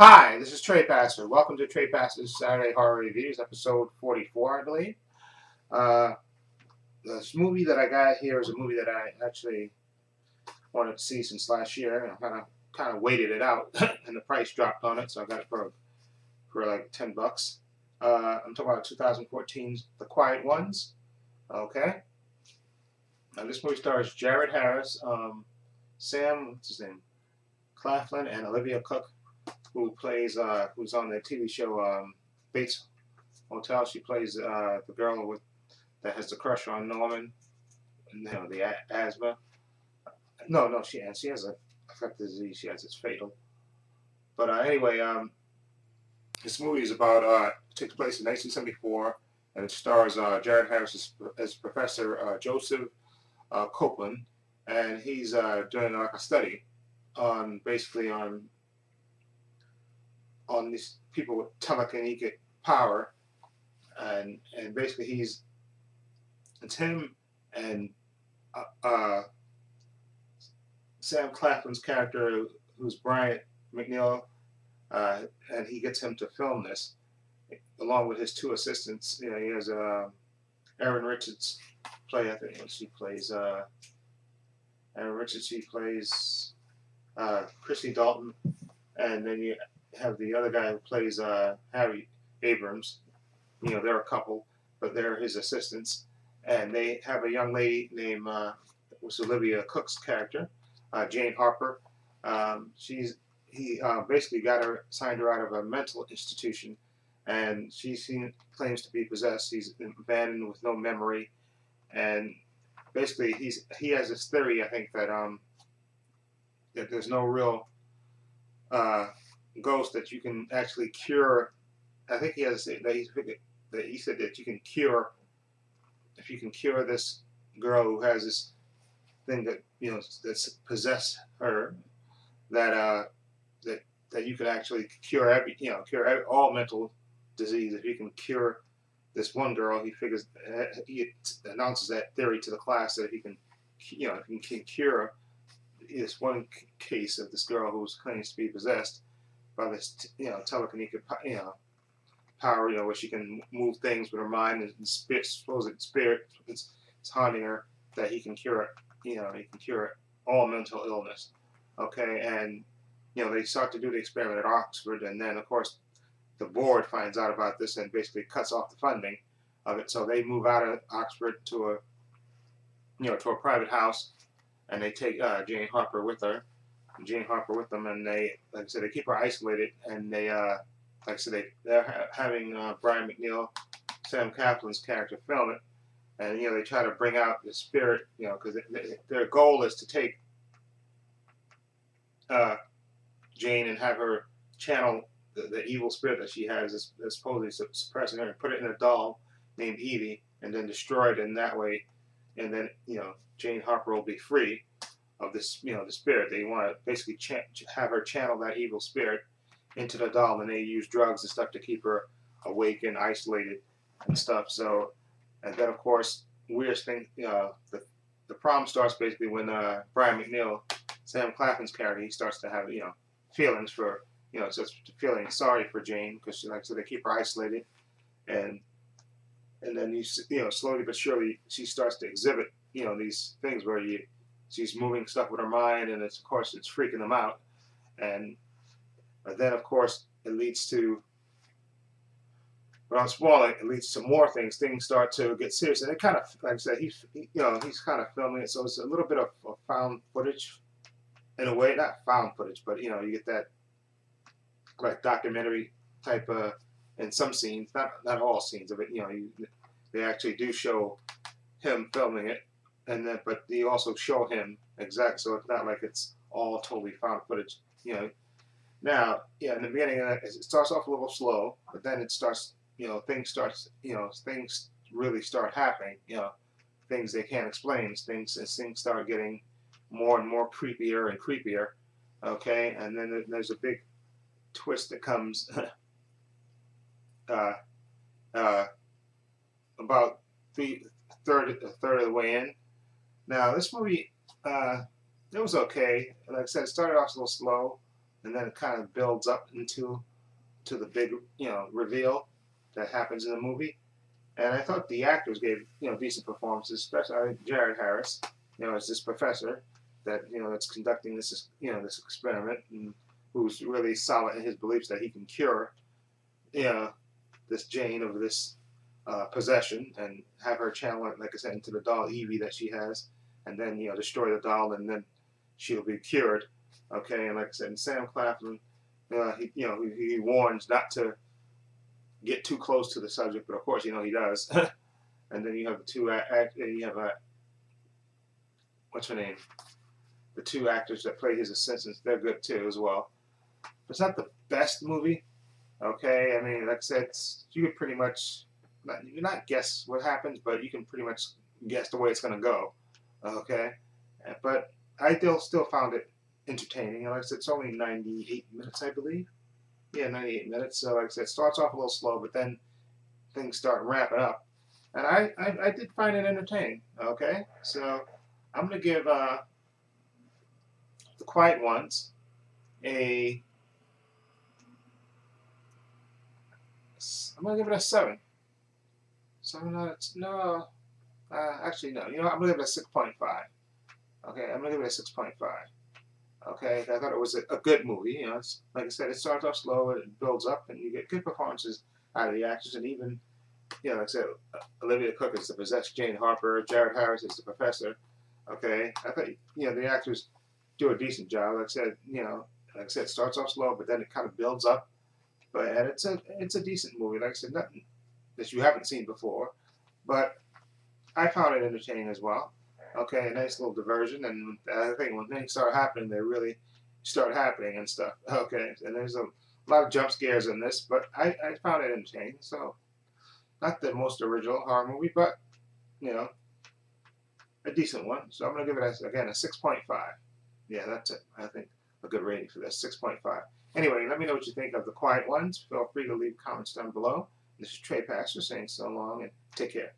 Hi, this is Trepacer. Welcome to Trepacer's Saturday Horror Reviews, episode 44, I believe. Uh, this movie that I got here is a movie that I actually wanted to see since last year. I kind of waited it out, and the price dropped on it, so I got it for like $10. I'm talking about 2014's The Quiet Ones. Okay. Now this movie stars Jared Harris, what's his name, Claflin, and Olivia Cook, who's on the TV show Bates Hotel. She plays the girl that has the crush on Norman, the asthma. No, she has a affected disease. She has, it's fatal. But anyway, this movie is about takes place in 1974, and it stars Jared Harris as Professor Joseph Copeland, and he's doing like a study on basically on these people with telekinetic power, and basically it's him and Sam Claflin's character, who's Brian McNeil, and he gets him to film this along with his two assistants. You know, he has Erin Richards play. I think she plays Erin Richards. She plays Christy Dalton, and then you have the other guy who plays Harry Abrams. You know, they're a couple, but they're his assistants, and they have a young lady named was Olivia Cook's character, Jane Harper. He basically signed her out of a mental institution, and claims to be possessed. He's abandoned with no memory, and basically he has this theory, I think, that there's no real ghost that you can actually cure. I think he has that he said that you can cure, if you can cure this girl who has this thing that that's possessed her, that you could actually cure all mental disease if you can cure this one girl. He announces that theory to the class, that if he can cure this one case of this girl who claims to be possessed by this telekinetic power, where she can move things with her mind, and supposed spirit it's haunting her, that he can cure it. He can cure all mental illness. Okay, and they start to do the experiment at Oxford, and then of course the board finds out about this and basically cuts off the funding of it. So they move out of Oxford to a private house, and they take Jane Harper with them, and they, like I said, they keep her isolated, and they like I said, they're having Brian McNeil, Sam Claflin's character, film it, and they try to bring out the spirit, because their goal is to take Jane and have her channel the evil spirit that she has, is supposedly suppressing her, and put it in a doll named Evie, and then destroy it in that way, and then Jane Harper will be free of this the spirit. They want to basically have her channel that evil spirit into the doll, and they use drugs and stuff to keep her awake and isolated and stuff. So, and then of course, weirdest thing, the problem starts basically when Brian McNeil, Sam Claflin's character, he starts to have feelings for just feeling sorry for Jane, because like I said, they keep her isolated, and then slowly but surely she starts to exhibit these things where she's moving stuff with her mind, and of course it's freaking them out, and then of course it leads to, without spoiling, it leads to more things. Things start to get serious, and it kind of, like I said, he's kind of filming it, so it's a little bit of found footage in a way, not found footage, but you get that like documentary type in some scenes, not all scenes of it. They actually do show him filming it, and then but they also show him exact, so it's not like it's all totally found footage. Now, in the beginning, it starts off a little slow, but then it starts, things really start happening. Things they can't explain. Things start getting more and more creepier and creepier. Okay, and then there's a big twist that comes about a third of the way in. Now, this movie, it was okay. Like I said, it started off a little slow, and then it kind of builds up to the big reveal that happens in the movie. And I thought the actors gave decent performances, especially Jared Harris, as this professor that that's conducting this this experiment, and who's really solid in his beliefs that he can cure this Jane of this possession and have her channel it, like I said, into the doll Evie that she has, and then destroy the doll, and then she'll be cured. Okay, and like I said, and Sam Claflin, he warns not to get too close to the subject, but of course, he does. And then you have the two what's her name? The two actors that play his assistants, they're good too as well. It's not the best movie, okay? I mean, like I said, you can pretty much not guess what happens, but you can pretty much guess the way it's going to go, okay? But I still found it entertaining. Like I said, it's only 98 minutes, I believe. Yeah, 98 minutes. So like I said, it starts off a little slow, but then things start ramping up. And I did find it entertaining, okay? So I'm going to give The Quiet Ones I'm going to give it a 7. 7 out of, no, actually no. I'm going to give it a 6.5. Okay, I'm going to give it a 6.5. Okay, I thought it was a good movie. It's, like I said, it starts off slow, it builds up, and you get good performances out of the actors, and even, like I said, Olivia Cooke is the possessed Jane Harper, Jared Harris is the professor. Okay, I thought the actors do a decent job. Like I said, it starts off slow, but then it kind of builds up. And it's a decent movie. Like I said, nothing that you haven't seen before, but I found it entertaining as well. Okay, a nice little diversion, and I think when things start happening, they really start happening and stuff. Okay, and there's a lot of jump scares in this, but I found it entertaining. So, not the most original horror movie, but a decent one. So I'm gonna give it again a 6.5. Yeah, that's it. I think a good rating for this, 6.5. Anyway, let me know what you think of The Quiet Ones. Feel free to leave comments down below. This is Trepacer saying so long and take care.